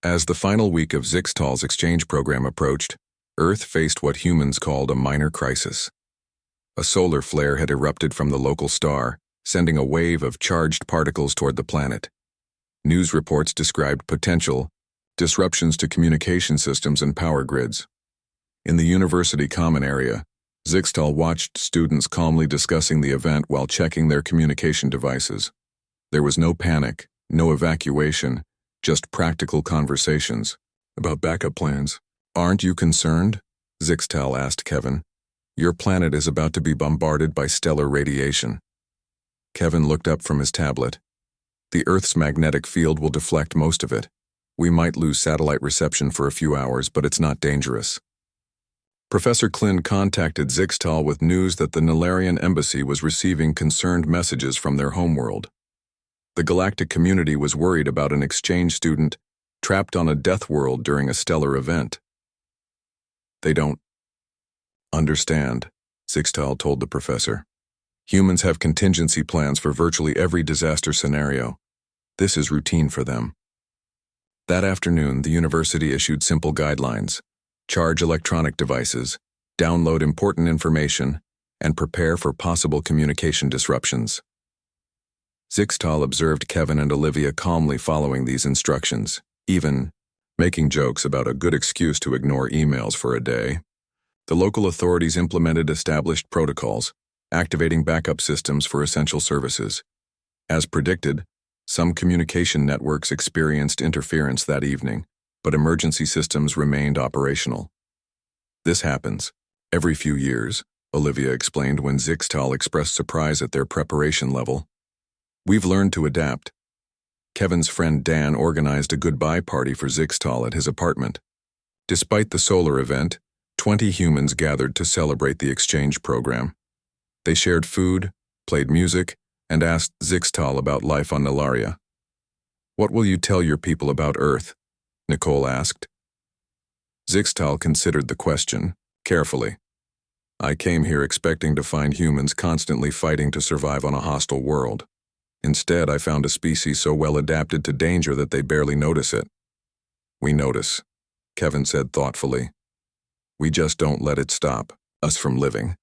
As the final week of Zixtal's exchange program approached, Earth faced what humans called a minor crisis. A solar flare had erupted from the local star, sending a wave of charged particles toward the planet. News reports described potential disruptions to communication systems and power grids. In the university common area, Zixtal watched students calmly discussing the event while checking their communication devices. There was no panic, no evacuation, just practical conversations about backup plans. "Aren't you concerned?" Zixtal asked Kevin. "Your planet is about to be bombarded by stellar radiation." Kevin looked up from his tablet. "The Earth's magnetic field will deflect most of it. We might lose satellite reception for a few hours, but it's not dangerous." Professor Klin contacted Zixtal with news that the Nilarian embassy was receiving concerned messages from their homeworld. The galactic community was worried about an exchange student trapped on a Deathworld during a stellar event. "They don't understand," Zixtal told the professor. "Humans have contingency plans for virtually every disaster scenario. This is routine for them." That afternoon, the university issued simple guidelines: charge electronic devices, download important information, and prepare for possible communication disruptions. Zixtal observed Kevin and Olivia calmly following these instructions, even making jokes about a good excuse to ignore emails for a day. The local authorities implemented established protocols, activating backup systems for essential services. As predicted, some communication networks experienced interference that evening, but emergency systems remained operational. "This happens every few years," Olivia explained when Zixtal expressed surprise at their preparation level. "We've learned to adapt." Kevin's friend Dan organized a goodbye party for Zixtal at his apartment. Despite the solar event, 20 humans gathered to celebrate the exchange program. They shared food, played music, and asked Zixtal about life on Nilaria. "What will you tell your people about Earth?" Nicole asked. Zixtal considered the question carefully. "I came here expecting to find humans constantly fighting to survive on a hostile world. Instead, I found a species so well adapted to danger that they barely notice it." "We notice," Kevin said thoughtfully. "We just don't let it stop us from living."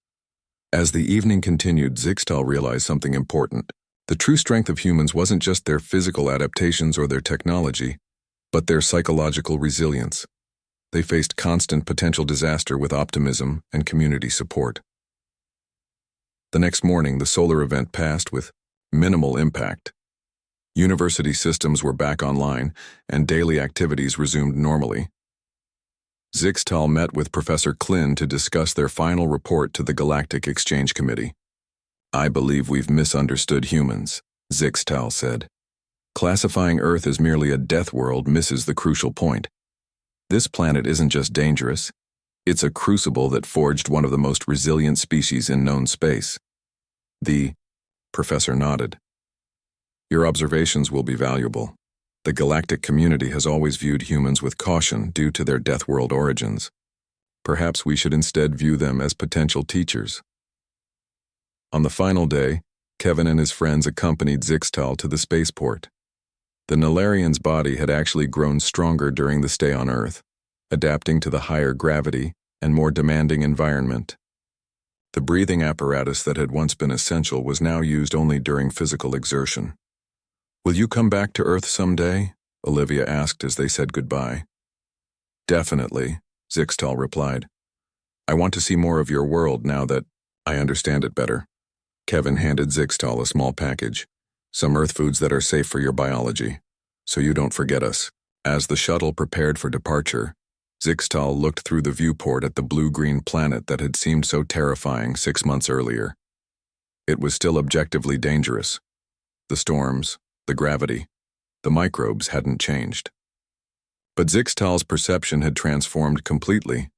As the evening continued, Zixtal realized something important. The true strength of humans wasn't just their physical adaptations or their technology, but their psychological resilience. They faced constant potential disaster with optimism and community support. The next morning, the solar event passed with minimal impact. University systems were back online, and daily activities resumed normally. Zixtal met with Professor Klin to discuss their final report to the Galactic Exchange Committee. "I believe we've misunderstood humans," Zixtal said. "Classifying Earth as merely a death world misses the crucial point. This planet isn't just dangerous, it's a crucible that forged one of the most resilient species in known space." The professor nodded. "Your observations will be valuable. The galactic community has always viewed humans with caution due to their Deathworld origins. Perhaps we should instead view them as potential teachers." On the final day, Kevin and his friends accompanied Zixtal to the spaceport. The Nilarian's body had actually grown stronger during the stay on Earth, adapting to the higher gravity and more demanding environment. The breathing apparatus that had once been essential was now used only during physical exertion. "Will you come back to Earth someday?" Olivia asked as they said goodbye. "Definitely," Zixtal replied. "I want to see more of your world now that I understand it better." Kevin handed Zixtal a small package, "Some Earth foods that are safe for your biology, so you don't forget us." As the shuttle prepared for departure, Zixtal looked through the viewport at the blue-green planet that had seemed so terrifying 6 months earlier. It was still objectively dangerous. The storms, the gravity, the microbes hadn't changed. But Zixtal's perception had transformed completely.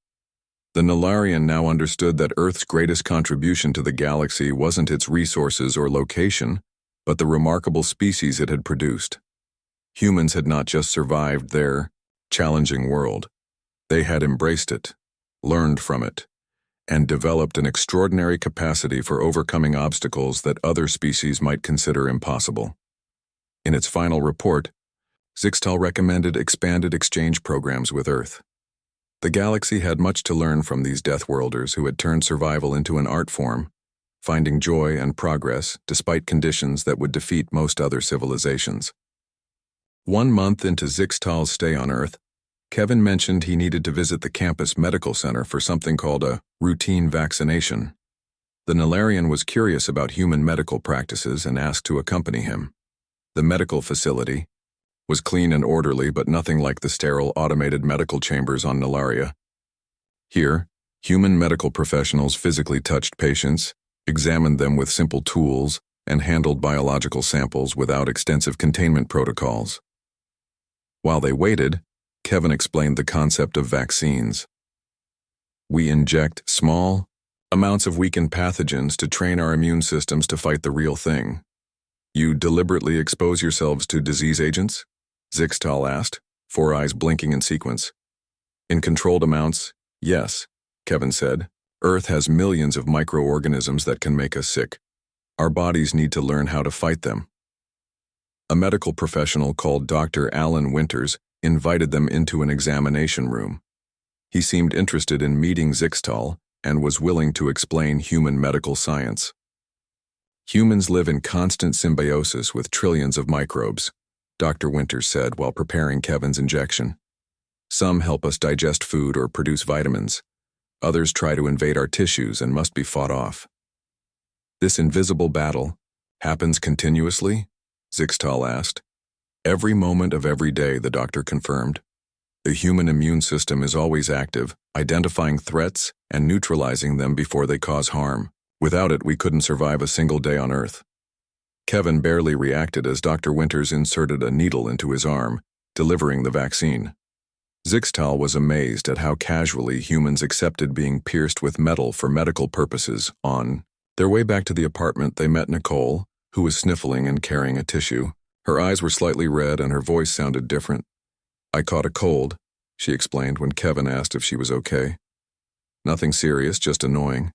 The Nilarian now understood that Earth's greatest contribution to the galaxy wasn't its resources or location, but the remarkable species it had produced. Humans had not just survived their challenging world. They had embraced it, learned from it, and developed an extraordinary capacity for overcoming obstacles that other species might consider impossible. In its final report, Zixtal recommended expanded exchange programs with Earth. The galaxy had much to learn from these Deathworlders who had turned survival into an art form, finding joy and progress despite conditions that would defeat most other civilizations. 1 month into Zixtal's stay on Earth, Kevin mentioned he needed to visit the campus medical center for something called a routine vaccination. The Narration was curious about human medical practices and asked to accompany him. The medical facility was clean and orderly, but nothing like the sterile automated medical chambers on Nalaria. Here, human medical professionals physically touched patients, examined them with simple tools, and handled biological samples without extensive containment protocols. While they waited, Kevin explained the concept of vaccines. We inject small amounts of weakened pathogens to train our immune systems to fight the real thing. You deliberately expose yourselves to disease agents? Zixtal asked, 4 eyes blinking in sequence. In controlled amounts, yes, Kevin said. Earth has millions of microorganisms that can make us sick. Our bodies need to learn how to fight them. A medical professional called Dr. Alan Winters invited them into an examination room. He seemed interested in meeting Zixtal and was willing to explain human medical science. Humans live in constant symbiosis with trillions of microbes, Dr. Winters said while preparing Kevin's injection. Some help us digest food or produce vitamins. Others try to invade our tissues and must be fought off. This invisible battle happens continuously? Zixtal asked. Every moment of every day, the doctor confirmed. The human immune system is always active, identifying threats and neutralizing them before they cause harm. Without it, we couldn't survive a single day on Earth. Kevin barely reacted as Dr. Winters inserted a needle into his arm, delivering the vaccine. Zixtal was amazed at how casually humans accepted being pierced with metal for medical purposes. On their way back to the apartment, they met Nicole, who was sniffling and carrying a tissue. Her eyes were slightly red and her voice sounded different. I caught a cold, she explained when Kevin asked if she was okay. Nothing serious, just annoying.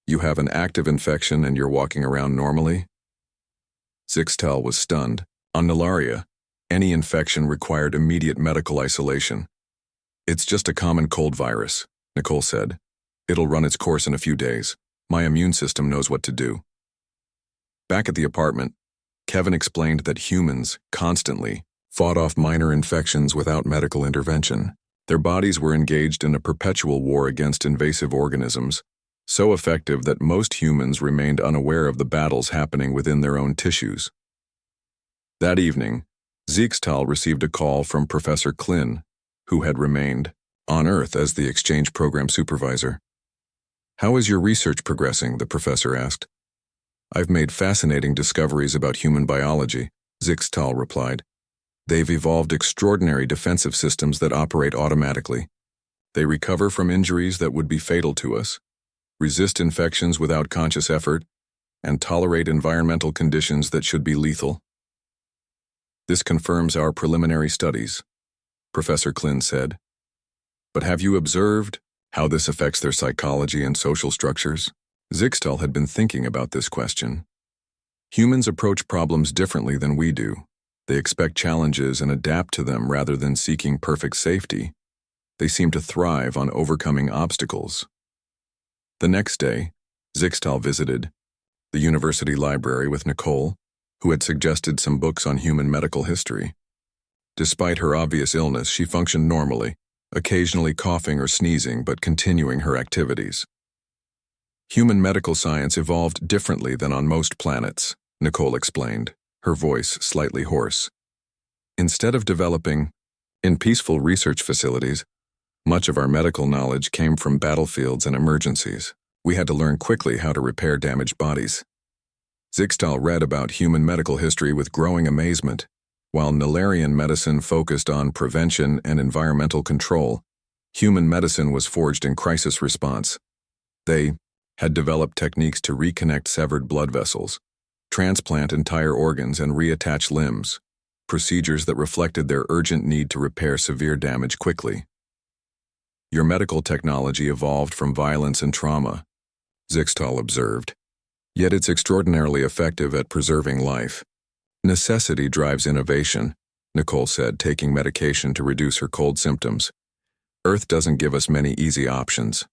You have an active infection and you're walking around normally? Zixtal was stunned. On Nalaria, any infection required immediate medical isolation. It's just a common cold virus, Nicole said. It'll run its course in a few days. My immune system knows what to do. Back at the apartment, Kevin explained that humans constantly fought off minor infections without medical intervention. Their bodies were engaged in a perpetual war against invasive organisms, so effective that most humans remained unaware of the battles happening within their own tissues. That evening, Zixtal received a call from Professor Klin, who had remained on Earth as the exchange program supervisor. How is your research progressing? The professor asked. I've made fascinating discoveries about human biology, Zixtal replied. They've evolved extraordinary defensive systems that operate automatically. They recover from injuries that would be fatal to us, resist infections without conscious effort, and tolerate environmental conditions that should be lethal. This confirms our preliminary studies, Professor Klin said. But have you observed how this affects their psychology and social structures? Zixtal had been thinking about this question. Humans approach problems differently than we do. They expect challenges and adapt to them rather than seeking perfect safety. They seem to thrive on overcoming obstacles. The next day, Zixtal visited the university library with Nicole, who had suggested some books on human medical history. Despite her obvious illness, she functioned normally, occasionally coughing or sneezing but continuing her activities. Human medical science evolved differently than on most planets, Nicole explained, her voice slightly hoarse. Instead of developing in peaceful research facilities, much of our medical knowledge came from battlefields and emergencies. We had to learn quickly how to repair damaged bodies. Zixtal read about human medical history with growing amazement. While Nalarian medicine focused on prevention and environmental control, human medicine was forged in crisis response. They had developed techniques to reconnect severed blood vessels, transplant entire organs, and reattach limbs, procedures that reflected their urgent need to repair severe damage quickly. Your medical technology evolved from violence and trauma, Zixtal observed, yet it's extraordinarily effective at preserving life. Necessity drives innovation, Nicole said, taking medication to reduce her cold symptoms. Earth doesn't give us many easy options.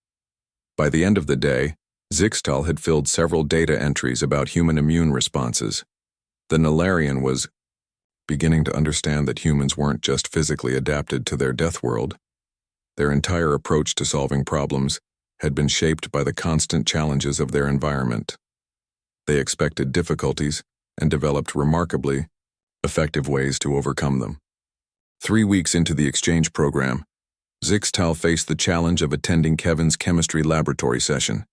By the end of the day, Zixtal had filled several data entries about human immune responses. The Narration was beginning to understand that humans weren't just physically adapted to their death world. Their entire approach to solving problems had been shaped by the constant challenges of their environment. They expected difficulties and developed remarkably effective ways to overcome them. 3 weeks into the exchange program, Zixtal faced the challenge of attending Kevin's chemistry laboratory session.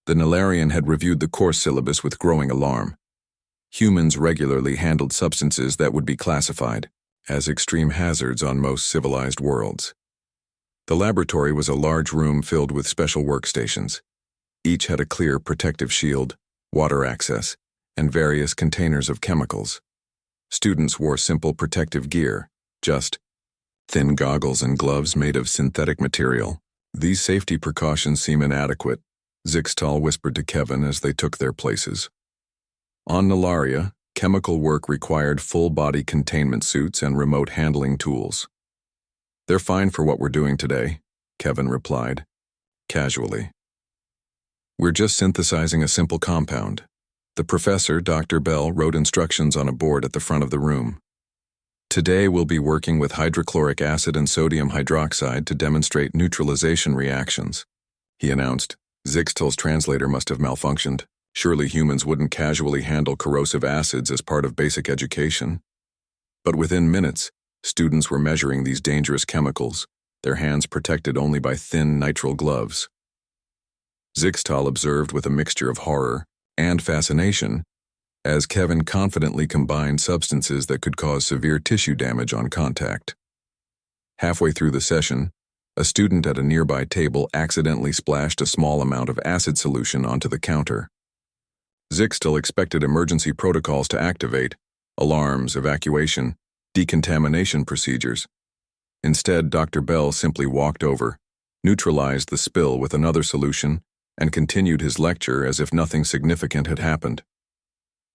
The Narration had reviewed the course syllabus with growing alarm. Humans regularly handled substances that would be classified as extreme hazards on most civilized worlds. The laboratory was a large room filled with special workstations. Each had a clear protective shield, water access, and various containers of chemicals. Students wore simple protective gear, just thin goggles and gloves made of synthetic material. These safety precautions seem inadequate, Zixtal whispered to Kevin as they took their places. On Nalaria, chemical work required full-body containment suits and remote handling tools. They're fine for what we're doing today, Kevin replied, casually. We're just synthesizing a simple compound. The professor, Dr. Bell, wrote instructions on a board at the front of the room. Today we'll be working with hydrochloric acid and sodium hydroxide to demonstrate neutralization reactions, he announced. Zixtal's translator must have malfunctioned. Surely humans wouldn't casually handle corrosive acids as part of basic education. But within minutes, students were measuring these dangerous chemicals, their hands protected only by thin nitrile gloves. Zixtal observed with a mixture of horror and fascination as Kevin confidently combined substances that could cause severe tissue damage on contact. Halfway through the session, a student at a nearby table accidentally splashed a small amount of acid solution onto the counter. Zixtal expected emergency protocols to activate, alarms, evacuation, decontamination procedures. Instead, Dr. Bell simply walked over, neutralized the spill with another solution, and continued his lecture as if nothing significant had happened.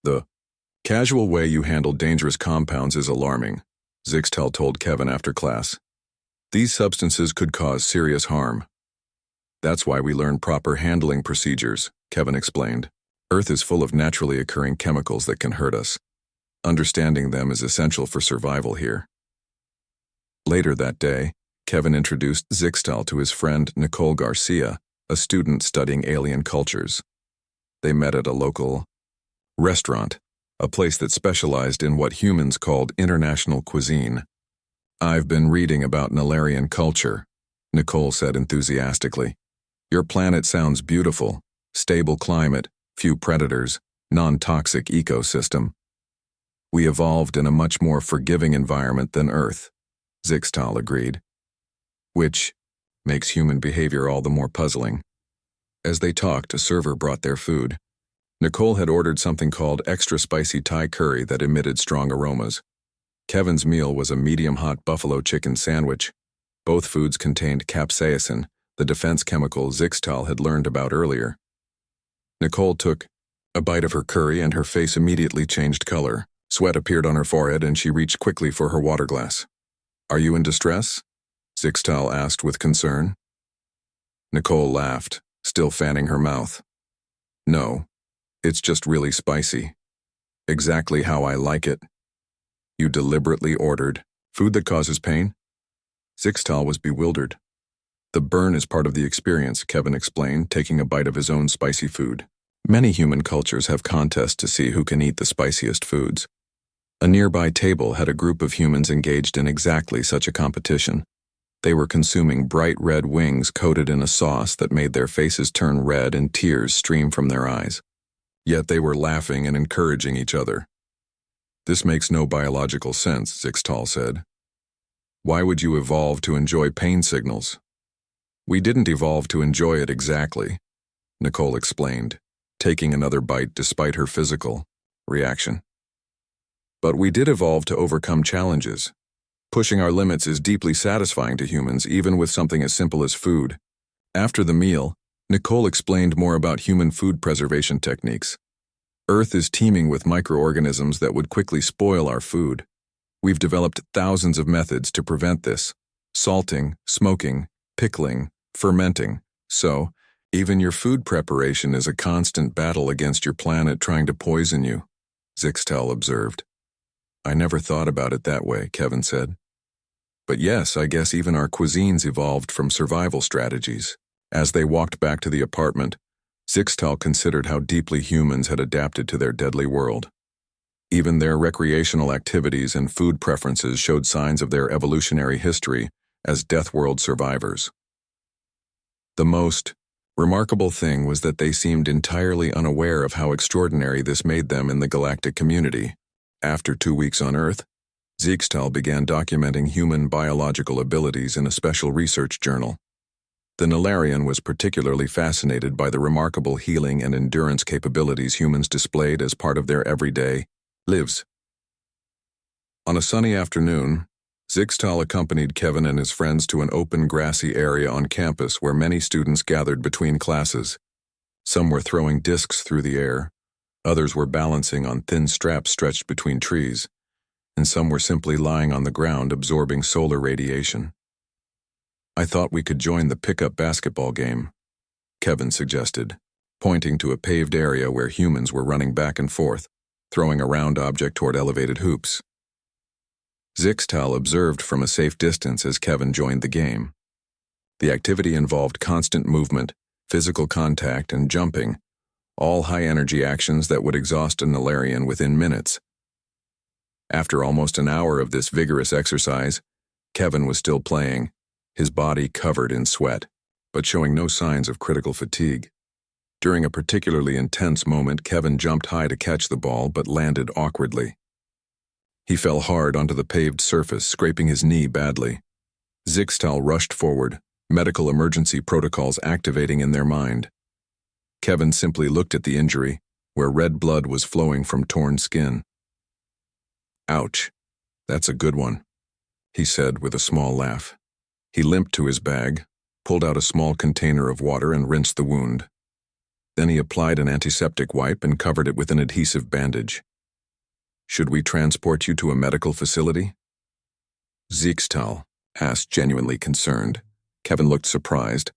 The casual way you handle dangerous compounds is alarming, Zixtal told Kevin after class. These substances could cause serious harm. That's why we learn proper handling procedures, Kevin explained. Earth is full of naturally occurring chemicals that can hurt us. Understanding them is essential for survival here. Later that day, Kevin introduced Zixtal to his friend Nicole Garcia, a student studying alien cultures. They met at a local restaurant, a place that specialized in what humans called international cuisine. I've been reading about Narration culture, Nicole said enthusiastically. Your planet sounds beautiful, stable climate, few predators, non-toxic ecosystem. We evolved in a much more forgiving environment than Earth, Zixtal agreed. Which makes human behavior all the more puzzling. As they talked, a server brought their food. Nicole had ordered something called extra spicy Thai curry that emitted strong aromas. Kevin's meal was a medium-hot buffalo chicken sandwich. Both foods contained capsaicin, the defense chemical Zixtal had learned about earlier. Nicole took a bite of her curry and her face immediately changed color. Sweat appeared on her forehead and she reached quickly for her water glass. Are you in distress? Zixtal asked with concern. Nicole laughed, still fanning her mouth. No, it's just really spicy. Exactly how I like it. You deliberately ordered food that causes pain? Zixtal was bewildered. The burn is part of the experience, Kevin explained, taking a bite of his own spicy food. Many human cultures have contests to see who can eat the spiciest foods. A nearby table had a group of humans engaged in exactly such a competition. They were consuming bright red wings coated in a sauce that made their faces turn red and tears stream from their eyes. Yet they were laughing and encouraging each other. This makes no biological sense, Zixtal said. Why would you evolve to enjoy pain signals? We didn't evolve to enjoy it exactly, Nicole explained, taking another bite despite her physical reaction. But we did evolve to overcome challenges. Pushing our limits is deeply satisfying to humans, even with something as simple as food. After the meal, Nicole explained more about human food preservation techniques. Earth is teeming with microorganisms that would quickly spoil our food. We've developed thousands of methods to prevent this. Salting, smoking, pickling, fermenting. So, even your food preparation is a constant battle against your planet trying to poison you, Zixtel observed. I never thought about it that way, Kevin said. But yes, I guess even our cuisines evolved from survival strategies. As they walked back to the apartment, Zixtel considered how deeply humans had adapted to their deadly world. Even their recreational activities and food preferences showed signs of their evolutionary history as Deathworld survivors. The most remarkable thing was that they seemed entirely unaware of how extraordinary this made them in the galactic community. After 2 weeks on Earth, Zixtel began documenting human biological abilities in a special research journal. The Narration was particularly fascinated by the remarkable healing and endurance capabilities humans displayed as part of their everyday lives. On a sunny afternoon, Zixtel accompanied Kevin and his friends to an open grassy area on campus where many students gathered between classes. Some were throwing discs through the air, others were balancing on thin straps stretched between trees, and some were simply lying on the ground absorbing solar radiation. I thought we could join the pickup basketball game, Kevin suggested, pointing to a paved area where humans were running back and forth, throwing a round object toward elevated hoops. Zixtel observed from a safe distance as Kevin joined the game. The activity involved constant movement, physical contact, and jumping, all high-energy actions that would exhaust a Narration within minutes. After almost an hour of this vigorous exercise, Kevin was still playing, his body covered in sweat, but showing no signs of critical fatigue. During a particularly intense moment, Kevin jumped high to catch the ball but landed awkwardly. He fell hard onto the paved surface, scraping his knee badly. Zixtel rushed forward, medical emergency protocols activating in their mind. Kevin simply looked at the injury, where red blood was flowing from torn skin. Ouch, that's a good one, he said with a small laugh. He limped to his bag, pulled out a small container of water and rinsed the wound. Then he applied an antiseptic wipe and covered it with an adhesive bandage. Should we transport you to a medical facility? Zixtel asked, genuinely concerned. Kevin looked surprised.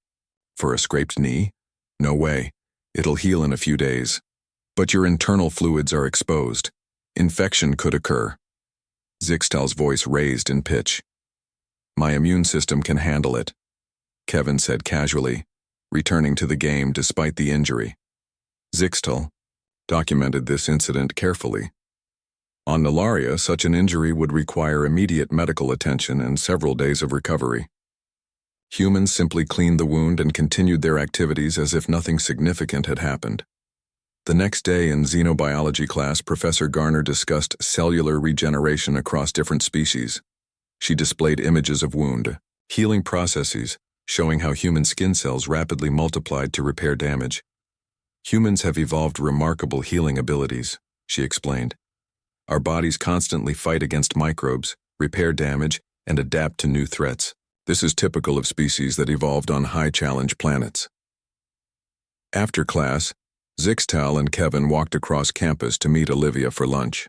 For a scraped knee? No way. It'll heal in a few days. But your internal fluids are exposed. Infection could occur. Zixtel's voice raised in pitch. My immune system can handle it, Kevin said casually, returning to the game despite the injury. Zixtel documented this incident carefully. On Narration, such an injury would require immediate medical attention and several days of recovery. Humans simply cleaned the wound and continued their activities as if nothing significant had happened. The next day in xenobiology class, Professor Garner discussed cellular regeneration across different species. She displayed images of wound healing processes, showing how human skin cells rapidly multiplied to repair damage. Humans have evolved remarkable healing abilities, she explained. Our bodies constantly fight against microbes, repair damage, and adapt to new threats. This is typical of species that evolved on high-challenge planets. After class, Zixtel and Kevin walked across campus to meet Olivia for lunch.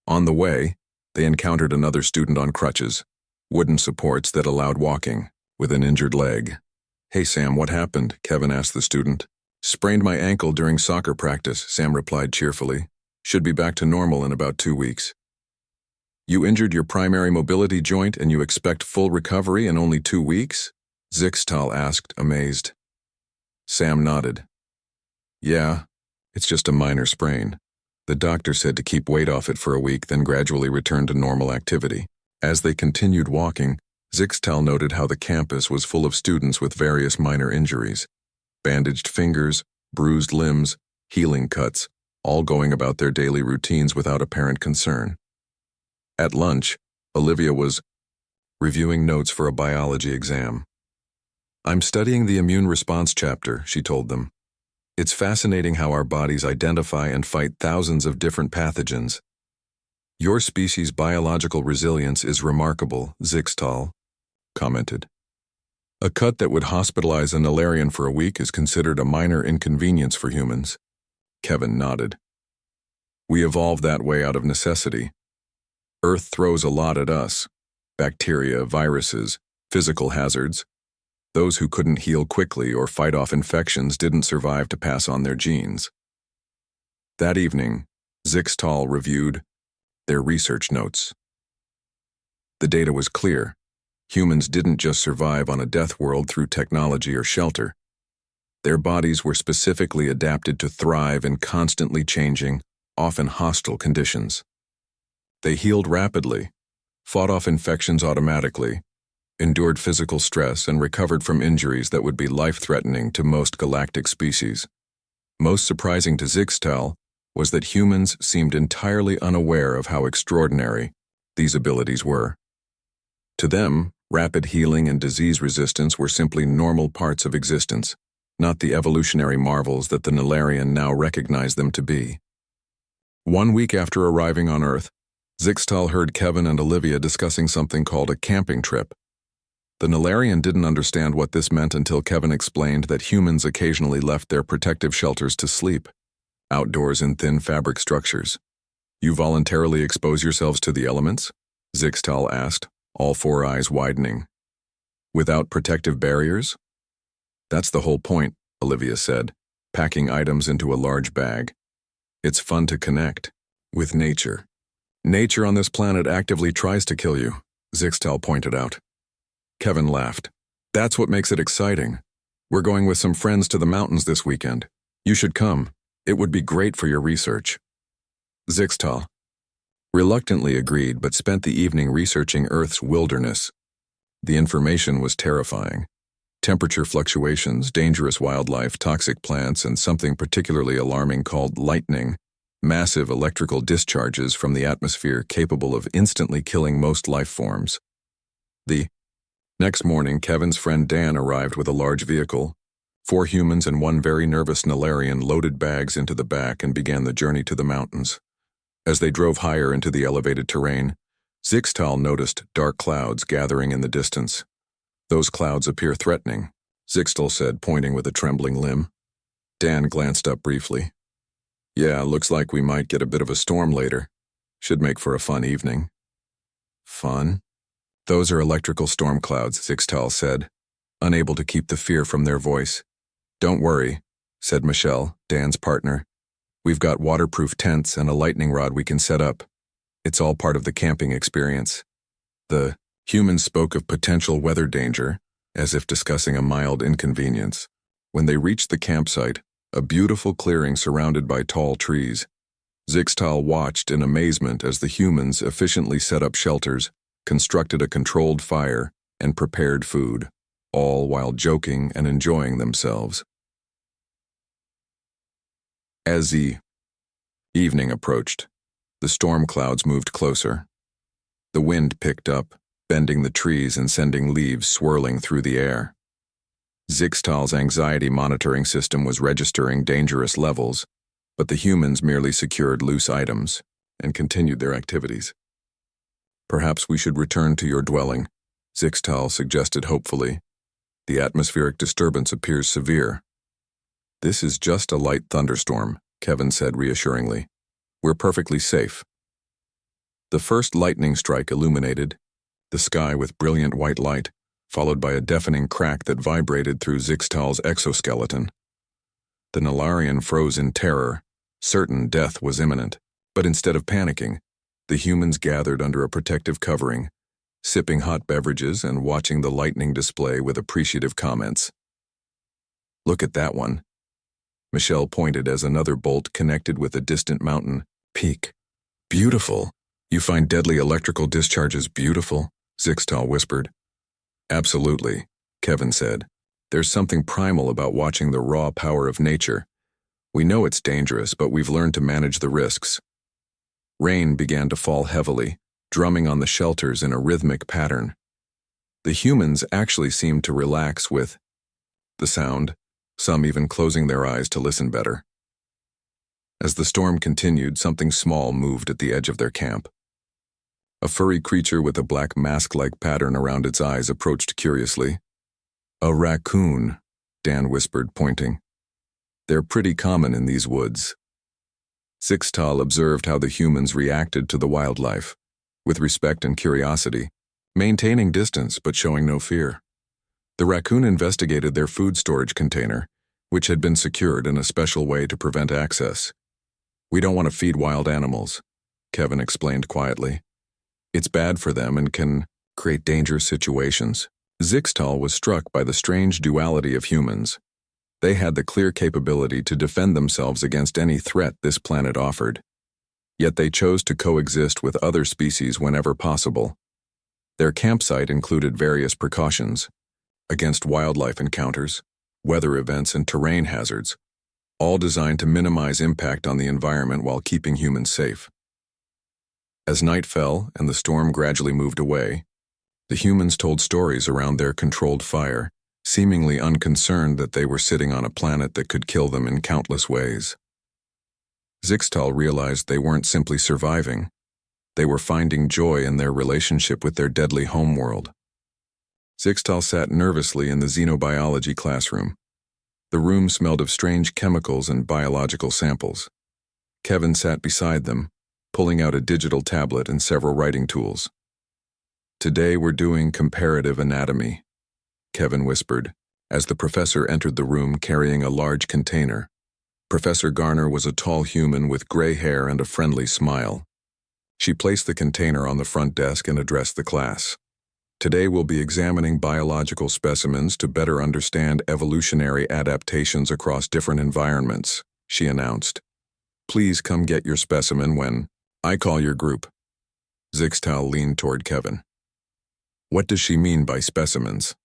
On the way, they encountered another student on crutches, wooden supports that allowed walking, with an injured leg. Hey Sam, what happened? Kevin asked the student. Sprained my ankle during soccer practice, Sam replied cheerfully. Should be back to normal in about 2 weeks. You injured your primary mobility joint and you expect full recovery in only 2 weeks? Zixtel asked, amazed. Sam nodded. Yeah, it's just a minor sprain. The doctor said to keep weight off it for a week, then gradually return to normal activity. As they continued walking, Zixtel noted how the campus was full of students with various minor injuries. Bandaged fingers, bruised limbs, healing cuts, all going about their daily routines without apparent concern. At lunch, Olivia was reviewing notes for a biology exam. I'm studying the immune response chapter, she told them. It's fascinating how our bodies identify and fight thousands of different pathogens. Your species' biological resilience is remarkable, Zixtel commented. A cut that would hospitalize a Narration for a week is considered a minor inconvenience for humans. Kevin nodded. We evolved that way out of necessity. Earth throws a lot at us. Bacteria, viruses, physical hazards. Those who couldn't heal quickly or fight off infections didn't survive to pass on their genes. That evening, Zixtal reviewed their research notes. The data was clear. Humans didn't just survive on a death world through technology or shelter. Their bodies were specifically adapted to thrive in constantly changing, often hostile conditions. They healed rapidly, fought off infections automatically, endured physical stress, and recovered from injuries that would be life-threatening to most galactic species. Most surprising to Zixtal was that humans seemed entirely unaware of how extraordinary these abilities were. To them, rapid healing and disease resistance were simply normal parts of existence, not the evolutionary marvels that the Narration now recognized them to be. 1 week after arriving on Earth, Zixtal heard Kevin and Olivia discussing something called a camping trip. The Narration didn't understand what this meant until Kevin explained that humans occasionally left their protective shelters to sleep, outdoors in thin fabric structures. You voluntarily expose yourselves to the elements? Zixtal asked, all four eyes widening. Without protective barriers? That's the whole point, Olivia said, packing items into a large bag. It's fun to connect with nature. Nature on this planet actively tries to kill you, Zixtal pointed out. Kevin laughed. That's what makes it exciting. We're going with some friends to the mountains this weekend. You should come. It would be great for your research. Zixtal reluctantly agreed but spent the evening researching Earth's wilderness. The information was terrifying. Temperature fluctuations, dangerous wildlife, toxic plants, and something particularly alarming called lightning, massive electrical discharges from the atmosphere capable of instantly killing most life forms. The next morning, Kevin's friend Dan arrived with a large vehicle. 4 humans and 1 very nervous Narration loaded bags into the back and began the journey to the mountains. As they drove higher into the elevated terrain, Zixtal noticed dark clouds gathering in the distance. Those clouds appear threatening, Zixtal said, pointing with a trembling limb. Dan glanced up briefly. Yeah, looks like we might get a bit of a storm later. Should make for a fun evening. Fun? Those are electrical storm clouds, Zixtal said, unable to keep the fear from their voice. Don't worry, said Michelle, Dan's partner. We've got waterproof tents and a lightning rod we can set up. It's all part of the camping experience. The humans spoke of potential weather danger, as if discussing a mild inconvenience. When they reached the campsite, a beautiful clearing surrounded by tall trees, Zixtal watched in amazement as the humans efficiently set up shelters, constructed a controlled fire, and prepared food, all while joking and enjoying themselves. As the evening approached, the storm clouds moved closer. The wind picked up, bending the trees and sending leaves swirling through the air. Zixtal's anxiety monitoring system was registering dangerous levels, but the humans merely secured loose items and continued their activities. Perhaps we should return to your dwelling, Zixtal suggested hopefully. The atmospheric disturbance appears severe. This is just a light thunderstorm, Kevin said reassuringly. We're perfectly safe. The first lightning strike illuminated the sky with brilliant white light, followed by a deafening crack that vibrated through Zixtal's exoskeleton. The Narration froze in terror, certain death was imminent, but instead of panicking, the humans gathered under a protective covering, sipping hot beverages and watching the lightning display with appreciative comments. Look at that one. Michelle pointed as another bolt connected with a distant mountain peak. Beautiful. You find deadly electrical discharges beautiful? Zixtal whispered. Absolutely, Kevin said. There's something primal about watching the raw power of nature. We know it's dangerous, but we've learned to manage the risks. Rain began to fall heavily, drumming on the shelters in a rhythmic pattern. The humans actually seemed to relax with the sound, some even closing their eyes to listen better. As the storm continued, something small moved at the edge of their camp. A furry creature with a black mask-like pattern around its eyes approached curiously. A raccoon, Dan whispered, pointing. They're pretty common in these woods. Zixtal observed how the humans reacted to the wildlife. with respect and curiosity, maintaining distance but showing no fear. The raccoon investigated their food storage container, which had been secured in a special way to prevent access. "We don't want to feed wild animals," Kevin explained quietly. "It's bad for them and can create dangerous situations." Zixtal was struck by the strange duality of humans. They had the clear capability to defend themselves against any threat this planet offered. Yet they chose to coexist with other species whenever possible. Their campsite included various precautions against wildlife encounters, weather events, and terrain hazards, all designed to minimize impact on the environment while keeping humans safe. As night fell and the storm gradually moved away, the humans told stories around their controlled fire, seemingly unconcerned that they were sitting on a planet that could kill them in countless ways. Zixtal realized they weren't simply surviving. They were finding joy in their relationship with their deadly homeworld. Zixtal sat nervously in the xenobiology classroom. The room smelled of strange chemicals and biological samples. Kevin sat beside them, pulling out a digital tablet and several writing tools. "Today we're doing comparative anatomy," Kevin whispered, as the professor entered the room carrying a large container. Professor Garner was a tall human with gray hair and a friendly smile. She placed the container on the front desk and addressed the class. "Today we'll be examining biological specimens to better understand evolutionary adaptations across different environments," she announced. "Please come get your specimen when I call your group." Zixtal leaned toward Kevin. "What does she mean by specimens?"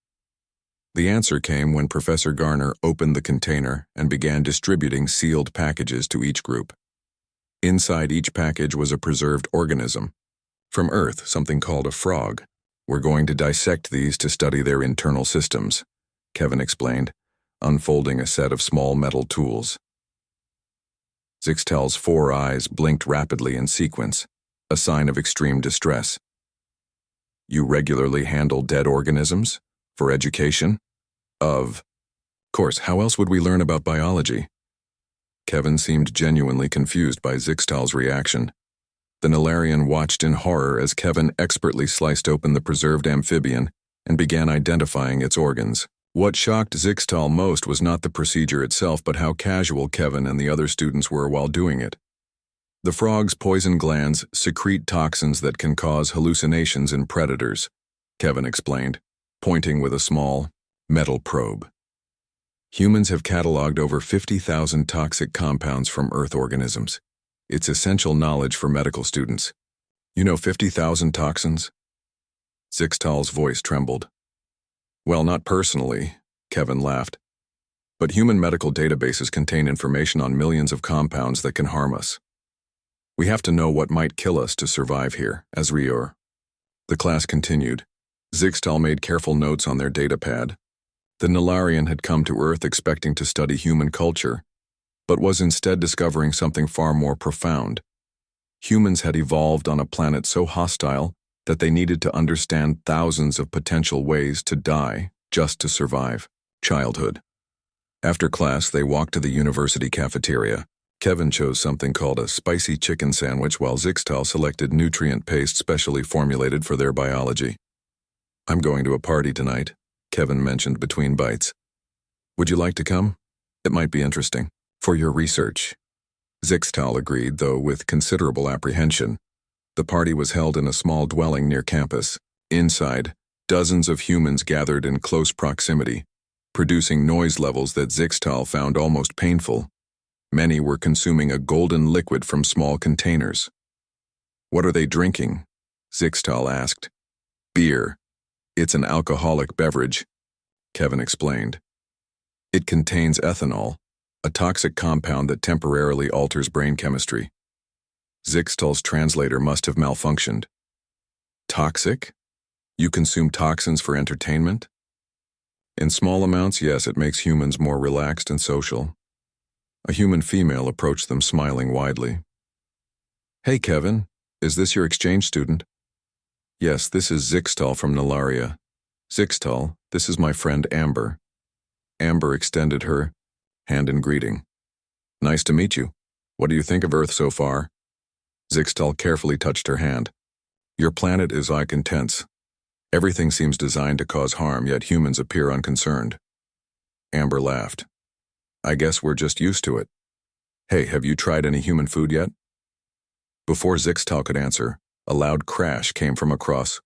The answer came when Professor Garner opened the container and began distributing sealed packages to each group. Inside each package was a preserved organism. From Earth, something called a frog. "We're going to dissect these to study their internal systems," Kevin explained, unfolding a set of small metal tools. Zixtal's 4 eyes blinked rapidly in sequence, a sign of extreme distress. "You regularly handle dead organisms? For education?" Of course, how else would we learn about biology?" Kevin seemed genuinely confused by Zixtal's reaction. The Narration watched in horror as Kevin expertly sliced open the preserved amphibian and began identifying its organs. What shocked Zixtal most was not the procedure itself but how casual Kevin and the other students were while doing it. "The frog's poison glands secrete toxins that can cause hallucinations in predators," Kevin explained, pointing with a small, metal probe. "Humans have cataloged over 50,000 toxic compounds from Earth organisms. It's essential knowledge for medical students." "You know 50,000 toxins?" Zixtal's voice trembled. "Well, not personally," Kevin laughed. "But human medical databases contain information on millions of compounds that can harm us. We have to know what might kill us to survive here, as Rior." The class continued. Zixtal made careful notes on their datapad. The Narration had come to Earth expecting to study human culture, but was instead discovering something far more profound. Humans had evolved on a planet so hostile that they needed to understand thousands of potential ways to die just to survive. Childhood. After class, they walked to the university cafeteria. Kevin chose something called a spicy chicken sandwich while Zixtal selected nutrient paste specially formulated for their biology. "I'm going to a party tonight," Kevin mentioned between bites. "Would you like to come? It might be interesting. For your research." Zixtal agreed, though with considerable apprehension. The party was held in a small dwelling near campus. Inside, dozens of humans gathered in close proximity, producing noise levels that Zixtal found almost painful. Many were consuming a golden liquid from small containers. "What are they drinking?" Zixtal asked. "Beer. It's an alcoholic beverage," Kevin explained. "It contains ethanol, a toxic compound that temporarily alters brain chemistry." Zixtal's translator must have malfunctioned. "Toxic? You consume toxins for entertainment?" "In small amounts, yes, it makes humans more relaxed and social." A human female approached them smiling widely. "Hey, Kevin, is this your exchange student?" "Yes, this is Zixtal from Nalaria." "Zixtal, this is my friend Amber." Amber extended her hand in greeting. "Nice to meet you. What do you think of Earth so far?" Zixtal carefully touched her hand. Your planet is intense. Everything seems designed to cause harm, yet humans appear unconcerned. Amber laughed. I guess we're just used to it. Hey, have you tried any human food yet? Before Zixtal could answer, a loud crash came from across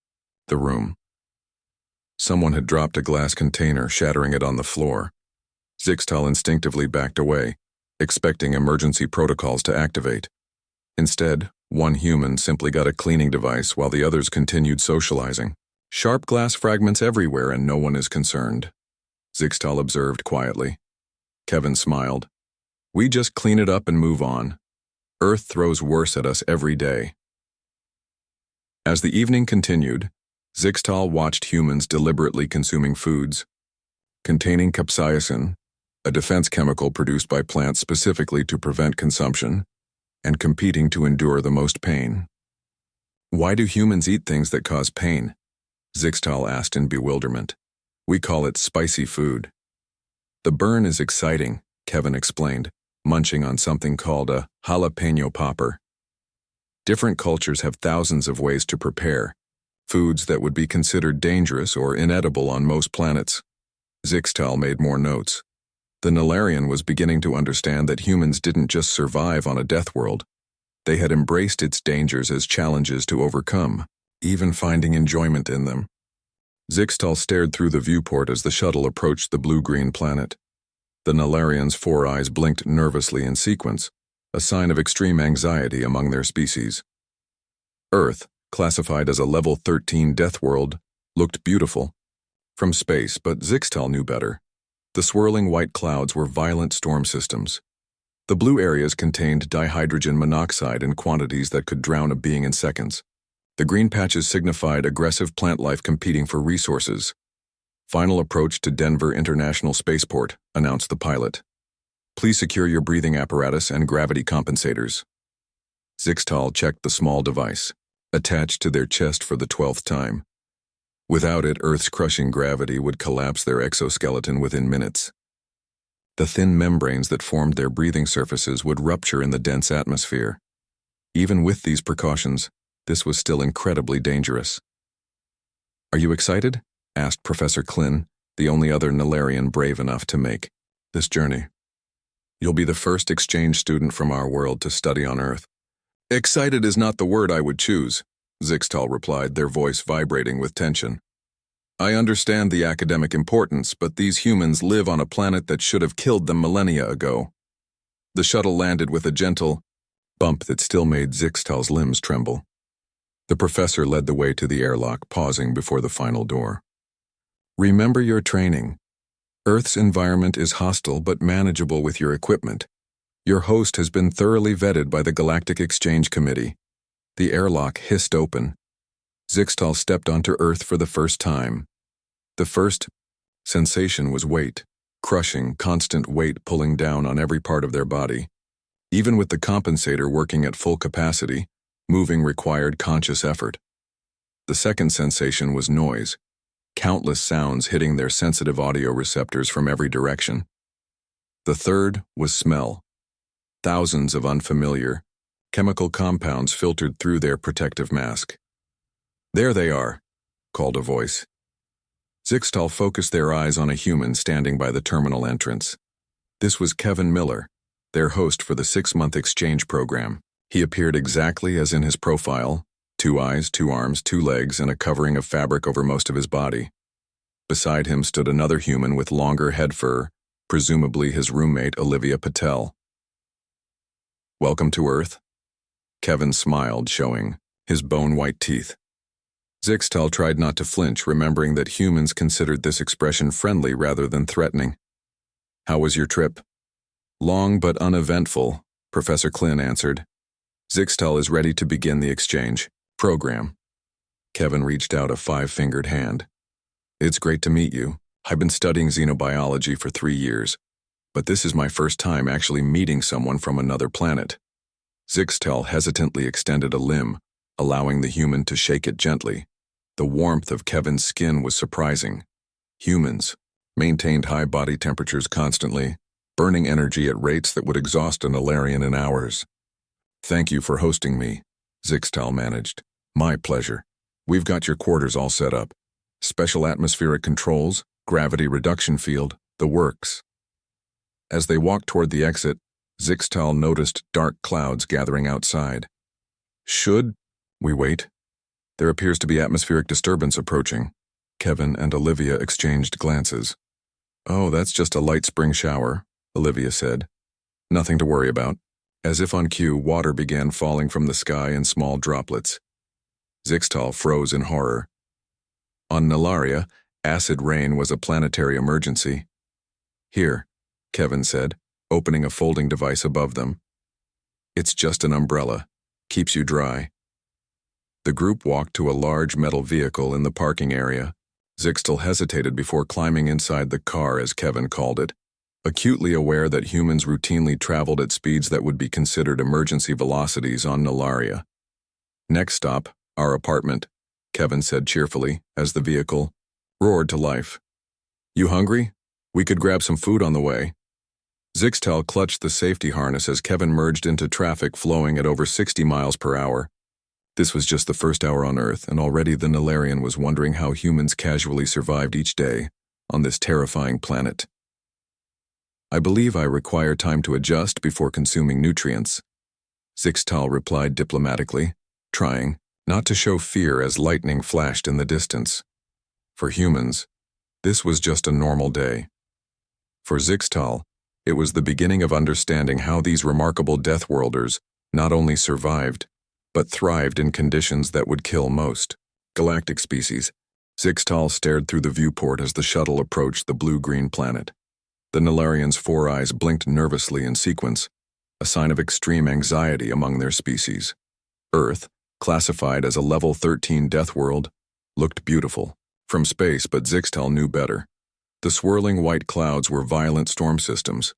the room. Someone had dropped a glass container, shattering it on the floor. Zixtal instinctively backed away, expecting emergency protocols to activate. Instead, one human simply got a cleaning device while the others continued socializing. Sharp glass fragments everywhere and no one is concerned, Zixtal observed quietly. Kevin smiled. We just clean it up and move on. Earth throws worse at us every day. As the evening continued, Zixtal watched humans deliberately consuming foods containing capsaicin, a defense chemical produced by plants specifically to prevent consumption, and competing to endure the most pain. Why do humans eat things that cause pain? Zixtal asked in bewilderment. We call it spicy food. The burn is exciting, Kevin explained, munching on something called a jalapeno popper. Different cultures have thousands of ways to prepare foods that would be considered dangerous or inedible on most planets. Zixtal made more notes. The Narration was beginning to understand that humans didn't just survive on a death world. They had embraced its dangers as challenges to overcome, even finding enjoyment in them. Zixtal stared through the viewport as the shuttle approached the blue-green planet. The Narration's 4 eyes blinked nervously in sequence, a sign of extreme anxiety among their species. Earth, classified as a level 13 death world, looked beautiful from space, but Zixtal knew better. The swirling white clouds were violent storm systems. The blue areas contained dihydrogen monoxide in quantities that could drown a being in seconds. The green patches signified aggressive plant life competing for resources. Final approach to Denver International Spaceport, announced the pilot. Please secure your breathing apparatus and gravity compensators. Zixtal checked the small device, attached to their chest for the 12th time. Without it, Earth's crushing gravity would collapse their exoskeleton within minutes. The thin membranes that formed their breathing surfaces would rupture in the dense atmosphere. Even with these precautions, this was still incredibly dangerous. Are you excited? Asked Professor Klin, the only other Narration brave enough to make this journey. You'll be the first exchange student from our world to study on Earth. Excited is not the word I would choose, Zixtal replied, their voice vibrating with tension. I understand the academic importance, but these humans live on a planet that should have killed them millennia ago. The shuttle landed with a gentle bump that still made Zixtal's limbs tremble. The professor led the way to the airlock, pausing before the final door. Remember your training. Earth's environment is hostile but manageable with your equipment. Your host has been thoroughly vetted by the Galactic Exchange Committee. The airlock hissed open. Zixtal stepped onto Earth for the first time. The first sensation was weight, crushing, constant weight pulling down on every part of their body. Even with the compensator working at full capacity, moving required conscious effort. The second sensation was noise, countless sounds hitting their sensitive audio receptors from every direction. The third was smell. Thousands of unfamiliar, chemical compounds filtered through their protective mask. There they are, called a voice. Zixtal focused their eyes on a human standing by the terminal entrance. This was Kevin Miller, their host for the 6-month exchange program. He appeared exactly as in his profile, 2 eyes, 2 arms, 2 legs, and a covering of fabric over most of his body. Beside him stood another human with longer head fur, presumably his roommate Olivia Patel. Welcome to Earth. Kevin smiled, showing his bone-white teeth. Zixtal tried not to flinch, remembering that humans considered this expression friendly rather than threatening. How was your trip? Long but uneventful, Professor Klin answered. Zixtal is ready to begin the exchange program. Kevin reached out a 5-fingered hand. It's great to meet you. I've been studying xenobiology for 3 years, but this is my first time actually meeting someone from another planet. Zixtal hesitantly extended a limb, allowing the human to shake it gently. The warmth of Kevin's skin was surprising. Humans maintained high body temperatures constantly, burning energy at rates that would exhaust a Narration in hours. Thank you for hosting me, Zixtal managed. My pleasure. We've got your quarters all set up. Special atmospheric controls, gravity reduction field, the works. As they walked toward the exit, Zixtal noticed dark clouds gathering outside. Should we wait? There appears to be atmospheric disturbance approaching. Kevin and Olivia exchanged glances. Oh, that's just a light spring shower, Olivia said. Nothing to worry about. As if on cue, water began falling from the sky in small droplets. Zixtal froze in horror. On Nalaria, acid rain was a planetary emergency. Here, Kevin said, opening a folding device above them. It's just an umbrella. Keeps you dry. The group walked to a large metal vehicle in the parking area. Zixtal hesitated before climbing inside the car, as Kevin called it, acutely aware that humans routinely traveled at speeds that would be considered emergency velocities on Nalaria. Next stop, our apartment, Kevin said cheerfully as the vehicle roared to life. You hungry? We could grab some food on the way. Zixtal clutched the safety harness as Kevin merged into traffic flowing at over 60 miles per hour. This was just the first hour on Earth, and already the Nalarian was wondering how humans casually survived each day on this terrifying planet. I believe I require time to adjust before consuming nutrients, Zixtal replied diplomatically, trying not to show fear as lightning flashed in the distance. For humans, this was just a normal day. For Zixtal, it was the beginning of understanding how these remarkable Deathworlders not only survived, but thrived in conditions that would kill most galactic species. Zixtal stared through the viewport as the shuttle approached the blue-green planet. The Nalarians' four eyes blinked nervously in sequence, a sign of extreme anxiety among their species. Earth, classified as a level 13 Deathworld, looked beautiful from space, but Zixtal knew better. The swirling white clouds were violent storm systems.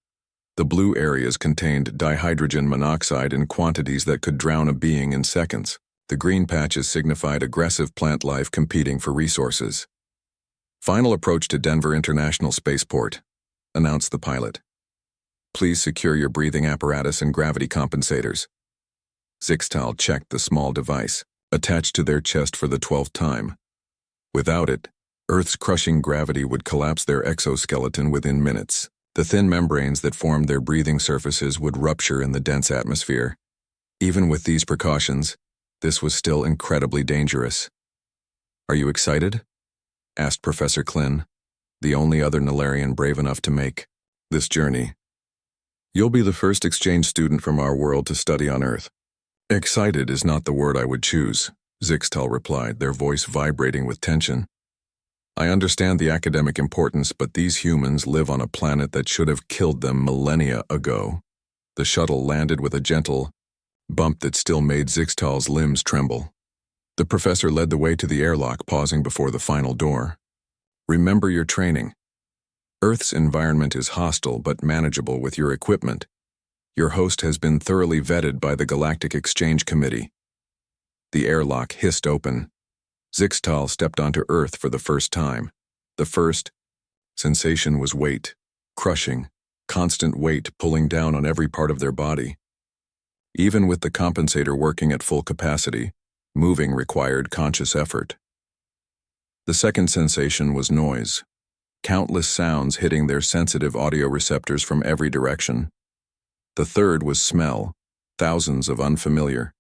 The blue areas contained dihydrogen monoxide in quantities that could drown a being in seconds. The green patches signified aggressive plant life competing for resources. Final approach to Denver International Spaceport, announced the pilot. Please secure your breathing apparatus and gravity compensators. Zixtal checked the small device, attached to their chest for the 12th time. Without it, Earth's crushing gravity would collapse their exoskeleton within minutes. The thin membranes that formed their breathing surfaces would rupture in the dense atmosphere. Even with these precautions, this was still incredibly dangerous. Are you excited? Asked Professor Klin, the only other Nalarian brave enough to make this journey. You'll be the first exchange student from our world to study on Earth. Excited is not the word I would choose, Zixtal replied, their voice vibrating with tension. I understand the academic importance, but these humans live on a planet that should have killed them millennia ago. The shuttle landed with a gentle bump that still made Zixtal's limbs tremble. The professor led the way to the airlock, pausing before the final door. Remember your training. Earth's environment is hostile but manageable with your equipment. Your host has been thoroughly vetted by the Galactic Exchange Committee. The airlock hissed open. Zixtal stepped onto Earth for the first time. The first sensation was weight, crushing, constant weight pulling down on every part of their body. Even with the compensator working at full capacity, moving required conscious effort. The second sensation was noise, countless sounds hitting their sensitive audio receptors from every direction. The third was smell, thousands of unfamiliar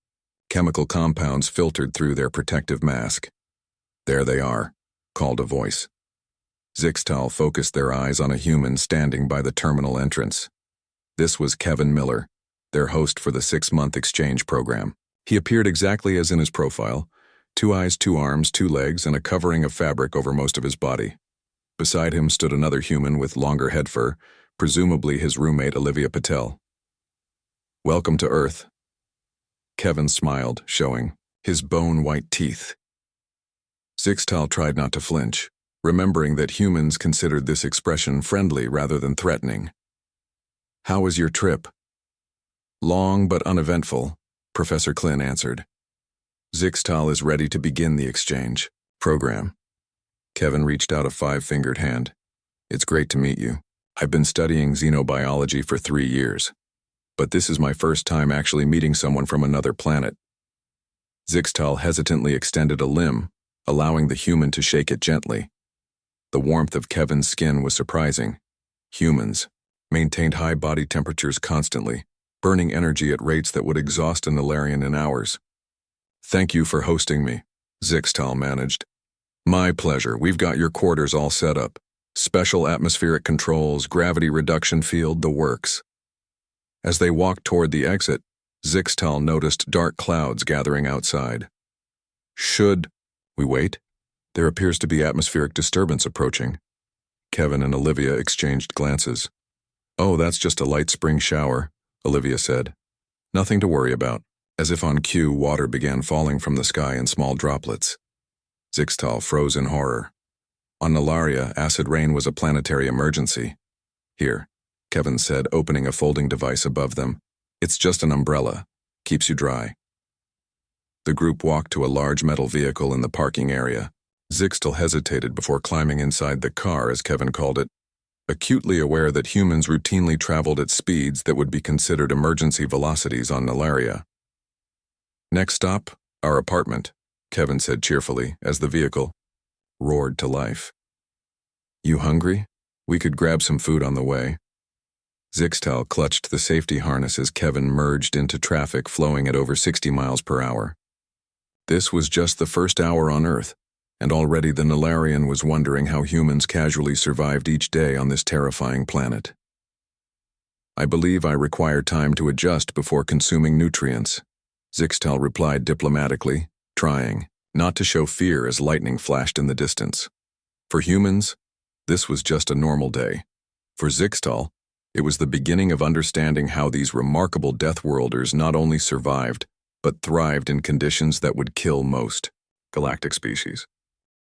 chemical compounds filtered through their protective mask. There they are, called a voice. Zixtal focused their eyes on a human standing by the terminal entrance. This was Kevin Miller, their host for the 6-month exchange program. He appeared exactly as in his profile, 2 eyes, 2 arms, 2 legs, and a covering of fabric over most of his body. Beside him stood another human with longer head fur, presumably his roommate Olivia Patel. Welcome to Earth. Kevin smiled, showing his bone-white teeth. Zixtal tried not to flinch, remembering that humans considered this expression friendly rather than threatening. How was your trip? Long but uneventful, Professor Klin answered. Zixtal is ready to begin the exchange program. Kevin reached out a 5-fingered hand. It's great to meet you. I've been studying xenobiology for 3 years, but this is my first time actually meeting someone from another planet. Zixtal hesitantly extended a limb, allowing the human to shake it gently. The warmth of Kevin's skin was surprising. Humans maintained high body temperatures constantly, burning energy at rates that would exhaust an Nalarian in hours. "Thank you for hosting me," Zixtal managed. "My pleasure. We've got your quarters all set up. Special atmospheric controls, gravity reduction field, the works." As they walked toward the exit, Zixtal noticed dark clouds gathering outside. "Should we wait? There appears to be atmospheric disturbance approaching." Kevin and Olivia exchanged glances. "Oh, that's just a light spring shower," Olivia said. "Nothing to worry about." As if on cue, water began falling from the sky in small droplets. Zixtal froze in horror. On Nalaria, acid rain was a planetary emergency. "Here," Kevin said, opening a folding device above them. "It's just an umbrella. Keeps you dry." The group walked to a large metal vehicle in the parking area. Zixtal hesitated before climbing inside the car, as Kevin called it, acutely aware that humans routinely traveled at speeds that would be considered emergency velocities on Nalaria. "Next stop, our apartment," Kevin said cheerfully as the vehicle roared to life. "You hungry? We could grab some food on the way." Zixtal clutched the safety harness as Kevin merged into traffic flowing at over 60 miles per hour. This was just the first hour on Earth, and already the Nalarian was wondering how humans casually survived each day on this terrifying planet. "I believe I require time to adjust before consuming nutrients," Zixtal replied diplomatically, trying not to show fear as lightning flashed in the distance. For humans, this was just a normal day. For Zixtal, it was the beginning of understanding how these remarkable Deathworlders not only survived, but thrived in conditions that would kill most galactic species.